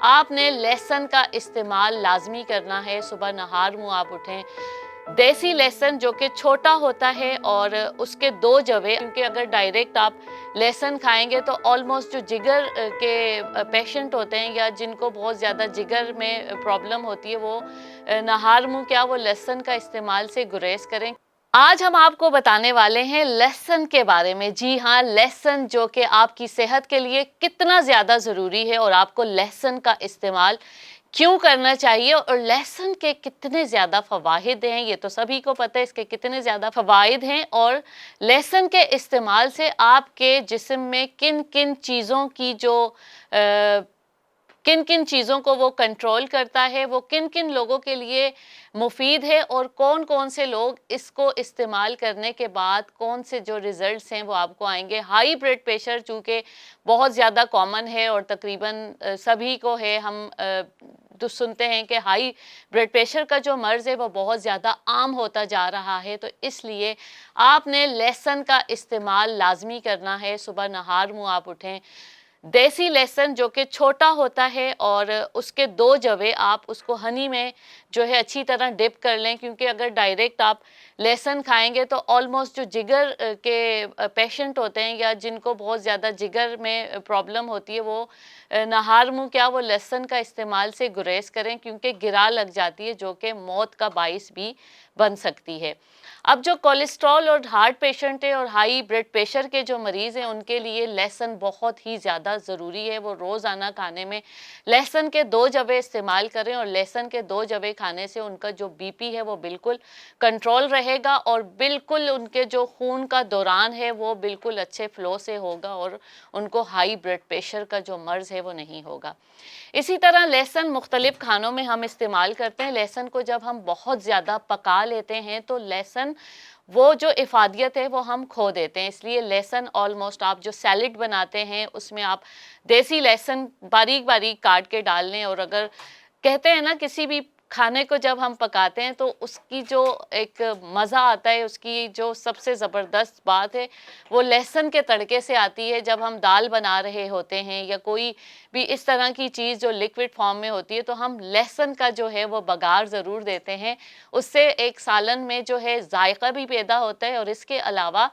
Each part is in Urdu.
آپ نے لہسن کا استعمال لازمی کرنا ہے۔ صبح نہار منہ آپ اٹھیں، دیسی لہسن جو کہ چھوٹا ہوتا ہے اور اس کے 2 جوے، کیونکہ اگر ڈائریکٹ آپ لہسن کھائیں گے تو آلموسٹ جو جگر کے پیشنٹ ہوتے ہیں یا جن کو بہت زیادہ جگر میں پرابلم ہوتی ہے، وہ نہار منہ کیا وہ لہسن کا استعمال سے گریز کریں۔ آج ہم آپ کو بتانے والے ہیں لہسن کے بارے میں۔ جی ہاں، لہسن جو کہ آپ کی صحت کے لیے کتنا زیادہ ضروری ہے اور آپ کو لہسن کا استعمال کیوں کرنا چاہیے اور لہسن کے کتنے زیادہ فوائد ہیں، یہ تو سبھی کو پتہ ہے اس کے کتنے زیادہ فوائد ہیں، اور لہسن کے استعمال سے آپ کے جسم میں کن کن چیزوں کی کن کن چیزوں کو وہ کنٹرول کرتا ہے، وہ کن کن لوگوں کے لیے مفید ہے، اور کون کون سے لوگ اس کو استعمال کرنے کے بعد کون سے جو ریزلٹس ہیں وہ آپ کو آئیں گے۔ ہائی بلڈ پریشر چونکہ بہت زیادہ کامن ہے اور تقریباً سبھی کو ہے، ہم تو سنتے ہیں کہ ہائی بلڈ پریشر کا جو مرض ہے وہ بہت زیادہ عام ہوتا جا رہا ہے، تو اس لیے آپ نے لہسن کا استعمال لازمی کرنا ہے۔ صبح نہار منہ آپ اٹھیں، دیسی لہسن جو کہ چھوٹا ہوتا ہے اور اس کے 2 جوے آپ اس کو ہنی میں جو ہے اچھی طرح ڈپ کر لیں، کیونکہ اگر ڈائریکٹ آپ لہسن کھائیں گے تو آلموسٹ جو جگر کے پیشنٹ ہوتے ہیں یا جن کو بہت زیادہ جگر میں پرابلم ہوتی ہے، وہ نہار منہ کیا وہ لہسن کا استعمال سے گریز کریں، کیونکہ گرا لگ جاتی ہے جو کہ موت کا باعث بھی بن سکتی ہے۔ اب جو کولیسٹرول اور ہارٹ پیشنٹ ہیں اور ہائی بلڈ پریشر کے جو مریض ہیں، ان کے لیے لہسن بہت ہی زیادہ ضروری ہے۔ وہ روزانہ کھانے میں لہسن کے 2 جوے استعمال کریں، اور لہسن کے 2 جوے کھانے سے ان کا جو بی پی ہے وہ بالکل کنٹرول رہے گا، اور بالکل ان کے جو خون کا دوران ہے وہ بالکل اچھے فلو سے ہوگا، اور ان کو ہائی بلڈ پریشر کا جو مرض ہے وہ نہیں ہوگا۔ اسی طرح لہسن مختلف کھانوں میں ہم استعمال کرتے ہیں۔ لہسن کو جب ہم بہت زیادہ پکا لیتے ہیں تو لہسن وہ جو افادیت ہے وہ ہم کھو دیتے ہیں، اس لیے لہسن آلموسٹ آپ جو سیلڈ بناتے ہیں اس میں آپ دیسی لہسن باریک باریک کاٹ کے ڈال لیں، اور اگر کہتے ہیں نا کسی بھی کھانے کو جب ہم پکاتے ہیں تو اس کی جو ایک مزہ آتا ہے، اس کی جو سب سے زبردست بات ہے وہ لہسن کے تڑکے سے آتی ہے۔ جب ہم دال بنا رہے ہوتے ہیں یا کوئی بھی اس طرح کی چیز جو لیکوڈ فارم میں ہوتی ہے، تو ہم لہسن کا جو ہے وہ بگار ضرور دیتے ہیں، اس سے ایک سالن میں جو ہے ذائقہ بھی پیدا ہوتا ہے، اور اس کے علاوہ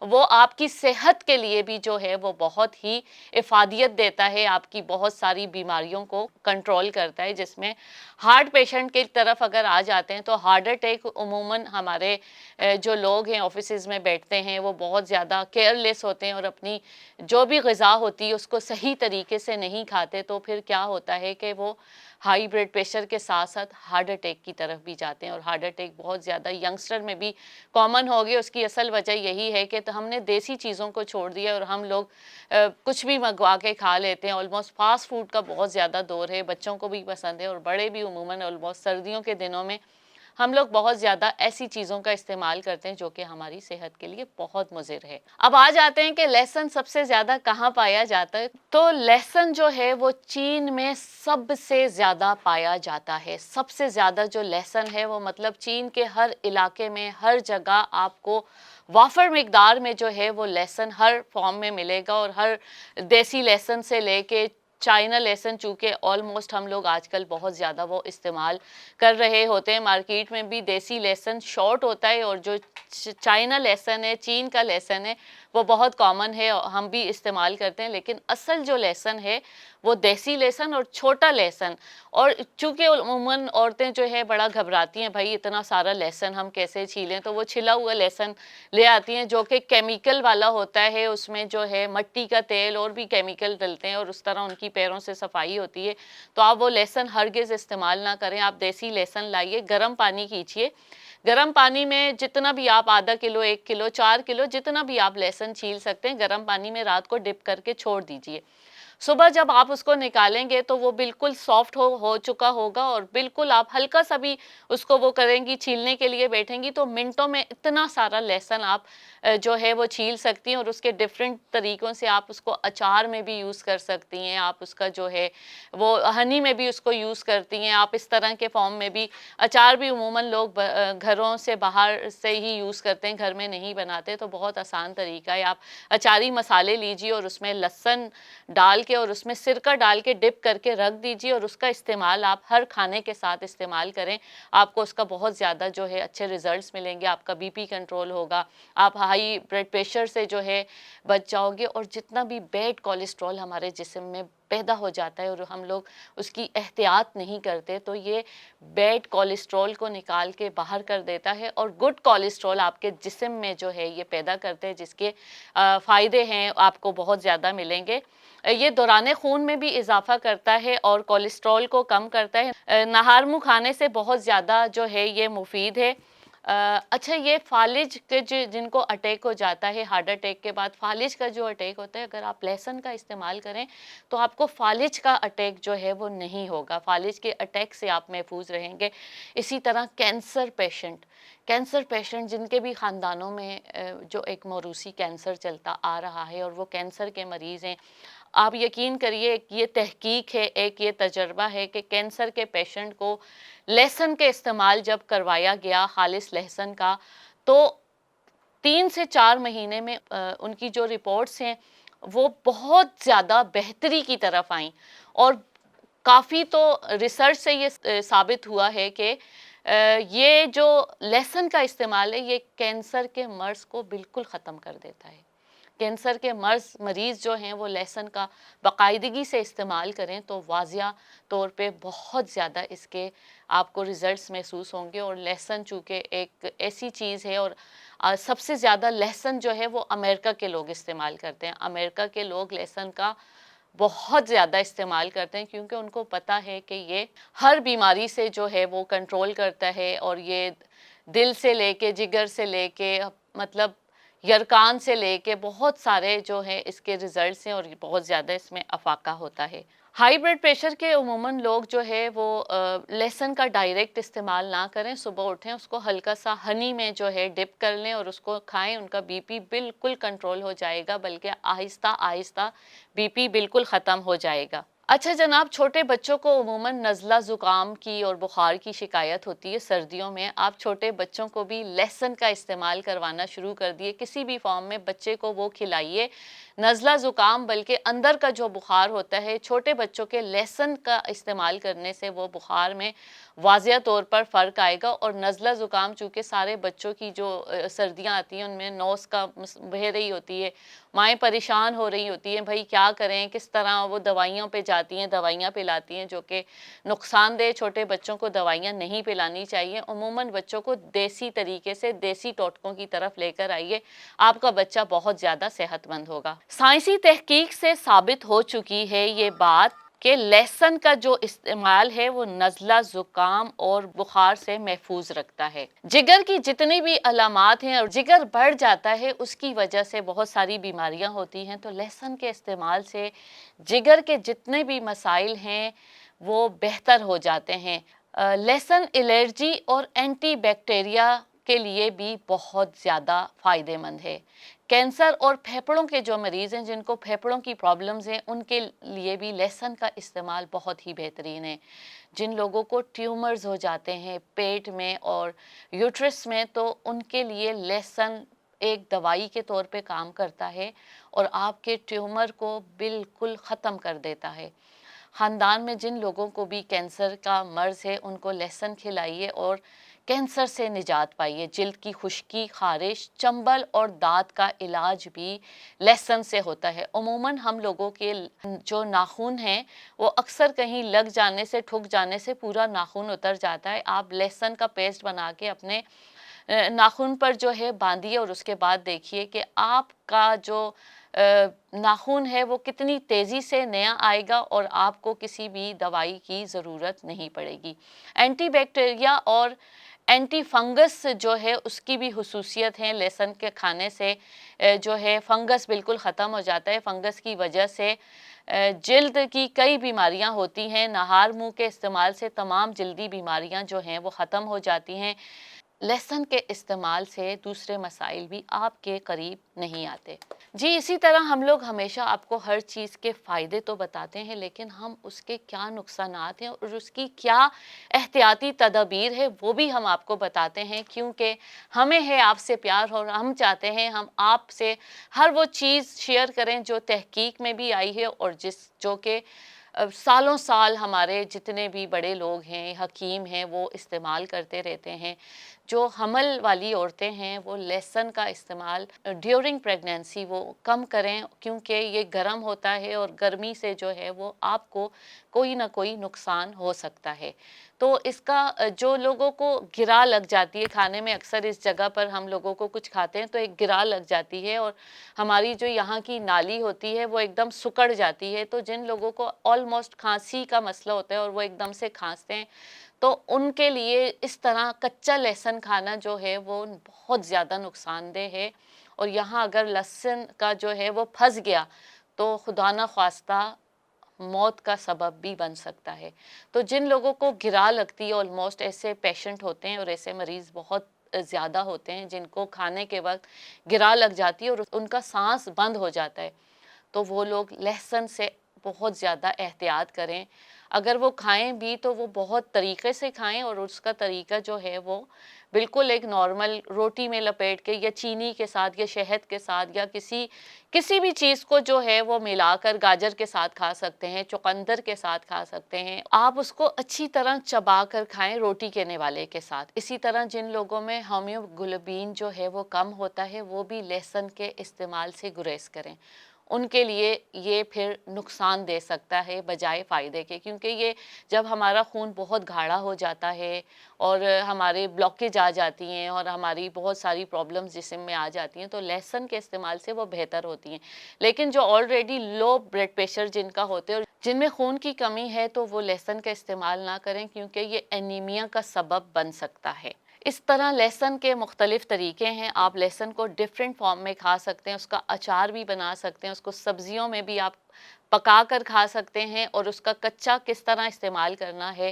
وہ آپ کی صحت کے لیے بھی جو ہے وہ بہت ہی افادیت دیتا ہے، آپ کی بہت ساری بیماریوں کو کنٹرول کرتا ہے، جس میں ہارٹ پیشنٹ کی طرف اگر آ جاتے ہیں تو ہارٹ اٹیک عموماً ہمارے جو لوگ ہیں آفیسز میں بیٹھتے ہیں وہ بہت زیادہ کیئر لیس ہوتے ہیں، اور اپنی جو بھی غذا ہوتی ہے اس کو صحیح طریقے سے نہیں کھاتے، تو پھر کیا ہوتا ہے کہ وہ ہائی بلڈ پریشر کے ساتھ ساتھ ہارٹ اٹیک کی طرف بھی جاتے ہیں، اور ہارٹ اٹیک بہت زیادہ ینگسٹر میں بھی کامن ہو گیا۔ اس کی اصل وجہ یہی ہے کہ ہم نے دیسی چیزوں کو چھوڑ دیا اور ہم لوگ کچھ بھی منگوا کے کھا لیتے ہیں۔ آلموسٹ فاسٹ فوڈ کا بہت زیادہ دور ہے، بچوں کو بھی پسند ہے اور بڑے بھی عموماً آلموسٹ سردیوں کے دنوں میں ہم لوگ بہت زیادہ ایسی چیزوں کا استعمال کرتے ہیں جو کہ ہماری صحت کے لیے بہت مضر ہے۔ اب آ جاتے ہیں کہ لہسن سب سے زیادہ کہاں پایا جاتا ہے، تو لہسن جو ہے وہ چین میں سب سے زیادہ پایا جاتا ہے۔ سب سے زیادہ جو لہسن ہے وہ مطلب چین کے ہر علاقے میں ہر جگہ آپ کو وافر مقدار میں جو ہے وہ لہسن ہر فارم میں ملے گا، اور ہر دیسی لہسن سے لے کے چائنا لہسن، چونکہ آلموسٹ ہم لوگ آج کل بہت زیادہ وہ استعمال کر رہے ہوتے ہیں، مارکیٹ میں بھی دیسی لہسن شارٹ ہوتا ہے، اور جو چائنا لہسن ہے، چین کا لہسن ہے، وہ بہت کامن ہے، ہم بھی استعمال کرتے ہیں، لیکن اصل جو لہسن ہے وہ دیسی لہسن اور چھوٹا لہسن۔ اور چونکہ عموماً عورتیں جو ہے بڑا گھبراتی ہیں، بھائی اتنا سارا لہسن ہم کیسے چھیلیں، تو وہ چھلا ہوا لہسن لے آتی ہیں جو کہ کیمیکل والا ہوتا ہے، اس میں جو ہے مٹی کا تیل اور بھی کیمیکل ڈلتے ہیں، اور اس طرح ان کی پیروں سے صفائی ہوتی ہے، تو آپ وہ لہسن ہرگز استعمال نہ کریں۔ آپ دیسی لہسن لائیے، گرم پانی کیجیے، گرم پانی میں جتنا بھی آپ آدھا کلو، 1 کلو، 4 کلو، جتنا بھی آپ لہسن چھیل سکتے ہیں، گرم پانی میں رات کو ڈپ کر کے چھوڑ دیجیے۔ صبح جب آپ اس کو نکالیں گے تو وہ بالکل سافٹ ہو چکا ہوگا، اور بالکل آپ ہلکا سا بھی اس کو وہ کریں گی، چھیلنے کے لیے بیٹھیں گی تو منٹوں میں اتنا سارا لہسن آپ جو ہے وہ چھیل سکتی ہیں، اور اس کے ڈیفرنٹ طریقوں سے آپ اس کو اچار میں بھی یوز کر سکتی ہیں، آپ اس کا جو ہے وہ ہنی میں بھی اس کو یوز کرتی ہیں، آپ اس طرح کے فارم میں بھی اچار بھی عموماً لوگ گھروں سے باہر سے ہی یوز کرتے ہیں، گھر میں نہیں بناتے، تو بہت آسان طریقہ ہے۔ آپ اچاری مسالے لیجیے اور اس میں لہسن ڈال کے اور اس میں سرکہ ڈال کے ڈپ کر کے رکھ دیجیے اور اس کا استعمال آپ ہر کھانے کے ساتھ استعمال کریں. آپ کو اس کا بہت زیادہ جو ہے اچھے ریزلٹس ملیں گے. آپ کا بی پی کنٹرول ہوگا, آپ ہائی بلڈ پریشر سے جو ہے بچ جاؤ گے, اور جتنا بھی بیڈ کولیسٹرول ہمارے جسم میں پیدا ہو جاتا ہے اور ہم لوگ اس کی احتیاط نہیں کرتے, تو یہ بیڈ کولیسٹرول کو نکال کے باہر کر دیتا ہے اور گڈ کولیسٹرول آپ کے جسم میں جو ہے یہ پیدا کرتے ہیں, جس کے فائدے ہیں آپ کو بہت زیادہ ملیں گے. یہ دوران خون میں بھی اضافہ کرتا ہے اور کولیسٹرول کو کم کرتا ہے. نہار منہ کھانے سے بہت زیادہ جو ہے یہ مفید ہے. اچھا, یہ فالج کے جن کو اٹیک ہو جاتا ہے ہارٹ اٹیک کے بعد, فالج کا جو اٹیک ہوتا ہے, اگر آپ لہسن کا استعمال کریں تو آپ کو فالج کا اٹیک جو ہے وہ نہیں ہوگا, فالج کے اٹیک سے آپ محفوظ رہیں گے. اسی طرح کینسر پیشنٹ جن کے بھی خاندانوں میں جو ایک موروثی کینسر چلتا آ رہا ہے اور وہ کینسر کے مریض ہیں, آپ یقین کریے یہ تحقیق ہے, ایک یہ تجربہ ہے کہ کینسر کے پیشنٹ کو لہسن کے استعمال جب کروایا گیا, خالص لہسن کا, تو 3 سے 4 مہینے میں ان کی جو رپورٹس ہیں وہ بہت زیادہ بہتری کی طرف آئیں. اور کافی تو ریسرچ سے یہ ثابت ہوا ہے کہ یہ جو لہسن کا استعمال ہے یہ کینسر کے مرض کو بالکل ختم کر دیتا ہے. کینسر کے مریض جو ہیں وہ لہسن کا باقاعدگی سے استعمال کریں تو واضح طور پہ بہت زیادہ اس کے آپ کو ریزلٹس محسوس ہوں گے. اور لہسن چونکہ ایک ایسی چیز ہے, اور سب سے زیادہ لہسن جو ہے وہ امریکہ کے لوگ استعمال کرتے ہیں. امریکہ کے لوگ لہسن کا بہت زیادہ استعمال کرتے ہیں کیونکہ ان کو پتہ ہے کہ یہ ہر بیماری سے جو ہے وہ کنٹرول کرتا ہے, اور یہ دل سے لے کے جگر سے لے کے مطلب یرکان سے لے کے بہت سارے جو ہیں اس کے ریزلٹس ہیں, اور بہت زیادہ اس میں افاقہ ہوتا ہے. ہائی بلڈ پریشر کے عموماً لوگ جو ہے وہ لہسن کا ڈائریکٹ استعمال نہ کریں. صبح اٹھیں, اس کو ہلکا سا ہنی میں جو ہے ڈپ کر لیں اور اس کو کھائیں, ان کا بی پی بالکل کنٹرول ہو جائے گا, بلکہ آہستہ آہستہ بی پی بالکل ختم ہو جائے گا. اچھا جناب, چھوٹے بچوں کو عموماً نزلہ زکام کی اور بخار کی شکایت ہوتی ہے سردیوں میں. آپ چھوٹے بچوں کو بھی لہسن کا استعمال کروانا شروع کر دیے, کسی بھی فارم میں بچے کو وہ کھلائیے. نزلہ زکام بلکہ اندر کا جو بخار ہوتا ہے, چھوٹے بچوں کے لہسن کا استعمال کرنے سے وہ بخار میں واضح طور پر فرق آئے گا. اور نزلہ زکام چونکہ سارے بچوں کی جو سردیاں آتی ہیں ان میں نوز کا بہہ رہی ہوتی ہے, مائیں پریشان ہو رہی ہوتی ہیں, بھائی کیا کریں, کس طرح وہ دوائیوں پہ جاتی ہیں, دوائیاں پلاتی ہیں جو کہ نقصان دہ. چھوٹے بچوں کو دوائیاں نہیں پلانی چاہیے. عموماً بچوں کو دیسی طریقے سے دیسی ٹوٹکوں کی طرف لے کر آئیے, آپ کا بچہ بہت زیادہ صحت مند ہوگا. سائنسی تحقیق سے ثابت ہو چکی ہے یہ بات کہ لہسن کا جو استعمال ہے وہ نزلہ زکام اور بخار سے محفوظ رکھتا ہے. جگر کی جتنی بھی علامات ہیں, اور جگر بڑھ جاتا ہے اس کی وجہ سے بہت ساری بیماریاں ہوتی ہیں, تو لہسن کے استعمال سے جگر کے جتنے بھی مسائل ہیں وہ بہتر ہو جاتے ہیں. لہسن الرجی اور اینٹی بیکٹیریا کے لیے بھی بہت زیادہ فائدے مند ہے. کینسر اور پھیپھڑوں کے جو مریض ہیں, جن کو پھیپھڑوں کی پرابلمز ہیں, ان کے لیے بھی لہسن کا استعمال بہت ہی بہترین ہے. جن لوگوں کو ٹیومرز ہو جاتے ہیں پیٹ میں اور یوٹرس میں, تو ان کے لیے لہسن ایک دوائی کے طور پہ کام کرتا ہے اور آپ کے ٹیومر کو بالکل ختم کر دیتا ہے. خاندان میں جن لوگوں کو بھی کینسر کا مرض ہے ان کو لہسن کھلائیے اور کینسر سے نجات پائیے. جلد کی خشکی, خارش, چنبل اور دانت کا علاج بھی لہسن سے ہوتا ہے. عموماً ہم لوگوں کے جو ناخن ہیں وہ اکثر کہیں لگ جانے سے, ٹھک جانے سے پورا ناخن اتر جاتا ہے. آپ لہسن کا پیسٹ بنا کے اپنے ناخن پر جو ہے باندھیے اور اس کے بعد دیکھیے کہ آپ کا جو ناخن ہے وہ کتنی تیزی سے نیا آئے گا اور آپ کو کسی بھی دوائی کی ضرورت نہیں پڑے گی. اینٹی بیکٹیریا اور اینٹی فنگس جو ہے اس کی بھی خصوصیت ہے. لہسن کے کھانے سے جو ہے فنگس بالکل ختم ہو جاتا ہے. فنگس کی وجہ سے جلد کی کئی بیماریاں ہوتی ہیں. نہار منہ کے استعمال سے تمام جلدی بیماریاں جو ہیں وہ ختم ہو جاتی ہیں. لہسن کے استعمال سے دوسرے مسائل بھی آپ کے قریب نہیں آتے. جی اسی طرح ہم لوگ ہمیشہ آپ کو ہر چیز کے فائدے تو بتاتے ہیں، لیکن ہم اس کے کیا نقصانات ہیں اور اس کی کیا احتیاطی تدابیر ہے وہ بھی ہم آپ کو بتاتے ہیں، کیونکہ ہمیں ہے آپ سے پیار اور ہم چاہتے ہیں ہم آپ سے ہر وہ چیز شیئر کریں جو تحقیق میں بھی آئی ہے اور جو کہ سالوں سال ہمارے جتنے بھی بڑے لوگ ہیں، حکیم ہیں، وہ استعمال کرتے رہتے ہیں۔ جو حمل والی عورتیں ہیں وہ لہسن کا استعمال ڈیورنگ پریگنینسی وہ کم کریں، کیونکہ یہ گرم ہوتا ہے اور گرمی سے جو ہے وہ آپ کو کوئی نہ کوئی نقصان ہو سکتا ہے۔ تو اس کا جو لوگوں کو گرا لگ جاتی ہے کھانے میں، اکثر اس جگہ پر ہم لوگوں کو کچھ کھاتے ہیں تو ایک گرا لگ جاتی ہے اور ہماری جو یہاں کی نالی ہوتی ہے وہ ایک دم سکڑ جاتی ہے، تو جن لوگوں کو آلموسٹ کھانسی کا مسئلہ ہوتا ہے اور وہ ایک دم سے کھانستے ہیں، تو ان کے لیے اس طرح کچا لہسن کھانا جو ہے وہ بہت زیادہ نقصان دہ ہے، اور یہاں اگر لہسن کا جو ہے وہ پھنس گیا تو خدا نہ خواستہ موت کا سبب بھی بن سکتا ہے۔ تو جن لوگوں کو گرا لگتی ہے، آلموسٹ ایسے پیشنٹ ہوتے ہیں اور ایسے مریض بہت زیادہ ہوتے ہیں جن کو کھانے کے وقت گرا لگ جاتی ہے اور ان کا سانس بند ہو جاتا ہے، تو وہ لوگ لہسن سے بہت زیادہ احتیاط کریں۔ اگر وہ کھائیں بھی تو وہ بہت طریقے سے کھائیں، اور اس کا طریقہ جو ہے وہ بالکل ایک نارمل روٹی میں لپیٹ کے یا چینی کے ساتھ یا شہد کے ساتھ یا کسی بھی چیز کو جو ہے وہ ملا کر گاجر کے ساتھ کھا سکتے ہیں، چقندر کے ساتھ کھا سکتے ہیں۔ آپ اس کو اچھی طرح چبا کر کھائیں روٹی کے نوالے کے ساتھ۔ اسی طرح جن لوگوں میں ہیموگلوبین جو ہے وہ کم ہوتا ہے وہ بھی لہسن کے استعمال سے گریز کریں، ان کے لیے یہ پھر نقصان دے سکتا ہے بجائے فائدے کے، کیونکہ یہ جب ہمارا خون بہت گاڑھا ہو جاتا ہے اور ہمارے بلاکیج آ جاتی ہیں اور ہماری بہت ساری پرابلمز جسم میں آ جاتی ہیں، تو لہسن کے استعمال سے وہ بہتر ہوتی ہیں۔ لیکن جو آلریڈی لو بلڈ پریشر جن کا ہوتے ہیں اور جن میں خون کی کمی ہے تو وہ لہسن کا استعمال نہ کریں، کیونکہ یہ انیمیا کا سبب بن سکتا ہے۔ اس طرح لہسن کے مختلف طریقے ہیں، آپ لہسن کو ڈیفرنٹ فارم میں کھا سکتے ہیں، اس کا اچار بھی بنا سکتے ہیں، اس کو سبزیوں میں بھی آپ پکا کر کھا سکتے ہیں، اور اس کا کچا کس طرح استعمال کرنا ہے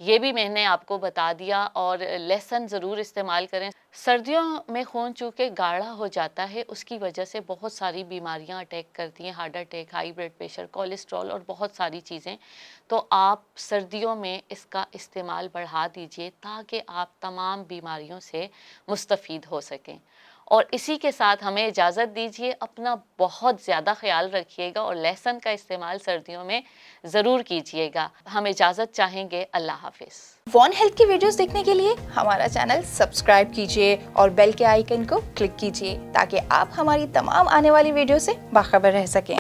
یہ بھی میں نے آپ کو بتا دیا۔ اور لہسن ضرور استعمال کریں۔ سردیوں میں خون چونکہ گاڑھا ہو جاتا ہے، اس کی وجہ سے بہت ساری بیماریاں اٹیک کرتی ہیں، heart attack, high blood pressure, cholesterol اور بہت ساری چیزیں، تو آپ سردیوں میں اس کا استعمال بڑھا دیجئے تاکہ آپ تمام بیماریوں سے مستفید ہو سکیں۔ اور اسی کے ساتھ ہمیں اجازت دیجیے، اپنا بہت زیادہ خیال رکھیے گا اور لہسن کا استعمال سردیوں میں ضرور کیجیے گا۔ ہم اجازت چاہیں گے، اللہ حافظ۔ وان ہیلتھ کی ویڈیوز دیکھنے کے لیے ہمارا چینل سبسکرائب کیجیے اور بیل کے آئیکن کو کلک کیجیے تاکہ آپ ہماری تمام آنے والی ویڈیو سے باخبر رہ سکیں۔